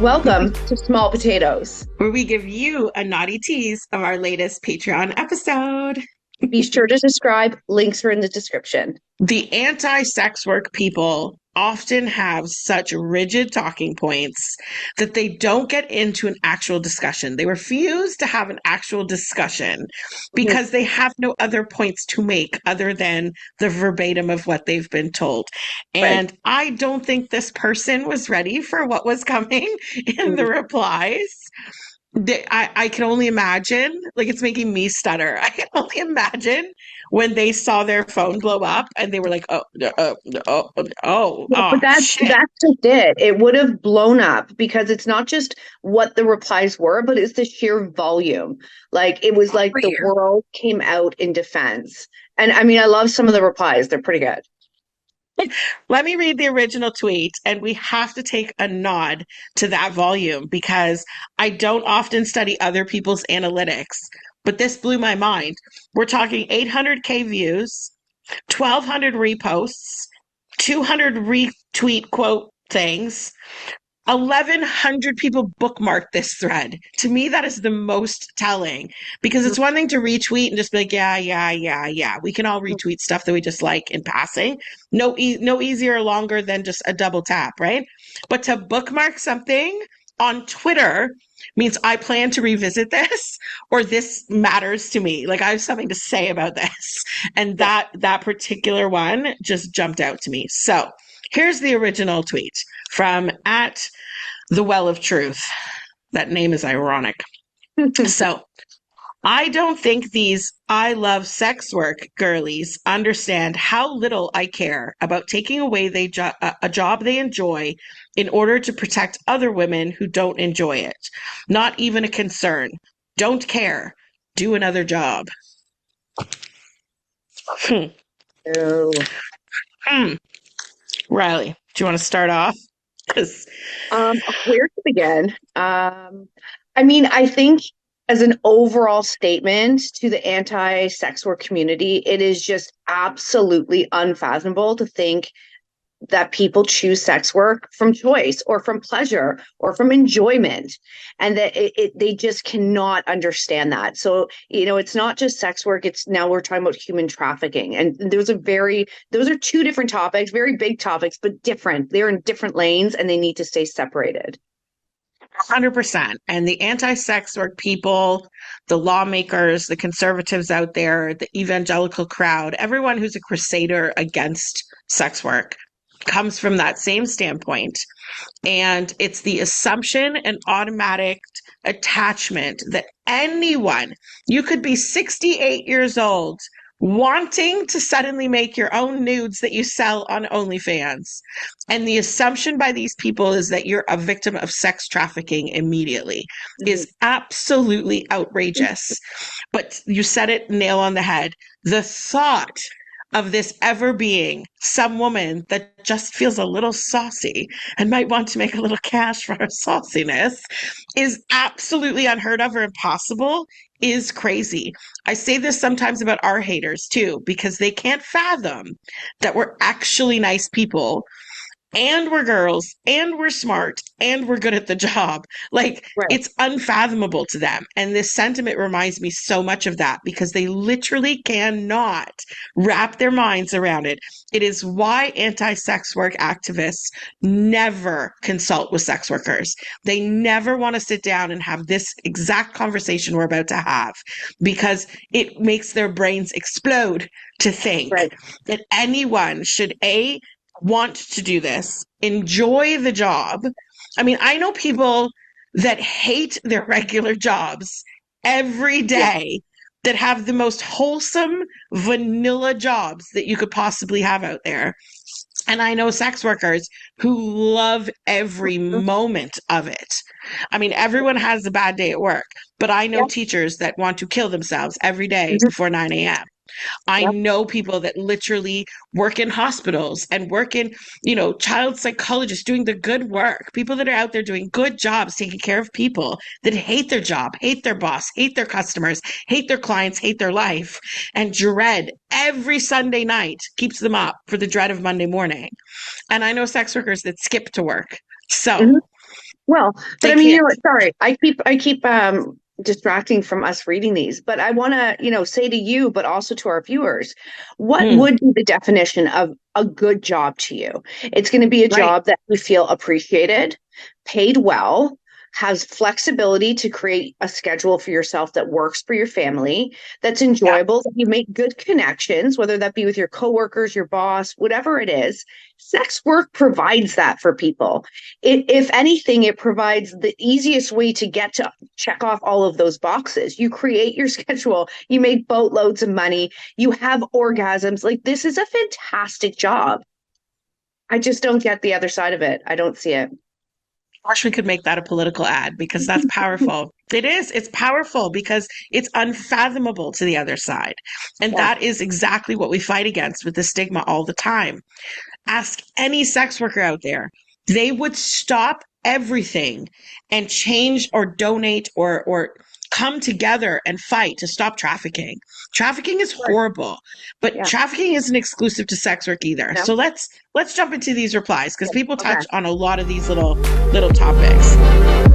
Welcome to Small Potatoes. where we give you a naughty tease of our latest Patreon episode. Be sure to subscribe. Links are in the description. The anti-sex work people often have such rigid talking points that they don't get into an actual discussion. They refuse to have an actual discussion because they have no other points to make other than the verbatim of what they've been told. And Right. I don't think this person was ready for what was coming in the replies. I can only imagine, like it's making me stutter. I can only imagine when they saw their phone blow up and they were like, Yeah, but shit. that's just it. It would have blown up because it's not just what the replies were, but it's the sheer volume. Like it was like the world came out in defense. And I mean, I love some of the replies. They're pretty good. Let me read the original tweet, and we have to take a nod to that volume because I don't often study other people's analytics, but this blew my mind. We're talking 800K views, 1,200 reposts, 200 retweet quote things, 1,100 people bookmarked this thread. To me, that is the most telling because it's one thing to retweet and just be like, yeah. We can all retweet stuff that we just like in passing. No easier or longer than just a double tap, right? But to bookmark something on Twitter means I plan to revisit this or this matters to me. Like I have something to say about this. And that particular one just jumped out to me. So here's the original tweet from at the Well of Truth. That name is ironic. So I don't think these I love sex work girlies understand how little I care about taking away a job they enjoy in order to protect other women who don't enjoy it. Not even a concern. Don't care. Do another job. Oh. Riley, do you want to start off? Where to begin? I mean, I think as an overall statement to the anti-sex work community, it is just absolutely unfathomable to think that people choose sex work from choice or from pleasure or from enjoyment, and that they just cannot understand that. So, it's not just sex work. It's now we're talking about human trafficking. And those are two different topics, very big topics, but different. They're in different lanes and they need to stay separated. 100%. And the anti-sex work people, the lawmakers, the conservatives out there, the evangelical crowd, everyone who's a crusader against sex work comes from that same standpoint. And it's the assumption and automatic attachment that you could be 68 years old, wanting to suddenly make your own nudes that you sell on OnlyFans. And the assumption by these people is that you're a victim of sex trafficking immediately is absolutely outrageous. But you said it nail on the head. The thought of this ever being some woman that just feels a little saucy and might want to make a little cash for her sauciness is absolutely unheard of or impossible, is crazy. I say this sometimes about our haters too, because they can't fathom that we're actually nice people and we're girls and we're smart and we're good at the job. Like it's unfathomable to them. And this sentiment reminds me so much of that because they literally cannot wrap their minds around it. It is why anti-sex work activists never consult with sex workers. They never want to sit down and have this exact conversation we're about to have because it makes their brains explode to think that anyone should want to do this, enjoy the job. I mean, I know people that hate their regular jobs every day that have the most wholesome vanilla jobs that you could possibly have out there. And I know sex workers who love every moment of it. I mean, everyone has a bad day at work, but I know teachers that want to kill themselves every day before 9 a.m. I know people that literally work in hospitals and work in, child psychologists doing the good work. People that are out there doing good jobs, taking care of people that hate their job, hate their boss, hate their customers, hate their clients, hate their life, and dread every Sunday night keeps them up for the dread of Monday morning. And I know sex workers that skip to work. So Well, but They I mean, can't. sorry, I keep distracting from us reading these, but I want to, say to you, but also to our viewers, what Mm, would be the definition of a good job to you? It's going to be a right. job that you feel appreciated, paid well, has flexibility to create a schedule for yourself that works for your family, that's Yeah. enjoyable, that you make good connections, whether that be with your coworkers, your boss, whatever it is. Sex work provides that for people. If anything, it provides the easiest way to get to check off all of those boxes. You create your schedule, you make boatloads of money, you have orgasms. Like, this is a fantastic job. I just don't get the other side of it. I don't see it. I wish we could make that a political ad because that's powerful. It is. It's powerful because it's unfathomable to the other side. And Yeah. that is exactly what we fight against with the stigma all the time. Ask any sex worker out there. They would stop everything and change or donate or come together and fight to stop trafficking. Trafficking is Sure. horrible, but Yeah. trafficking isn't exclusive to sex work either. No. So let's jump into these replies because people Okay. touch on a lot of these little topics.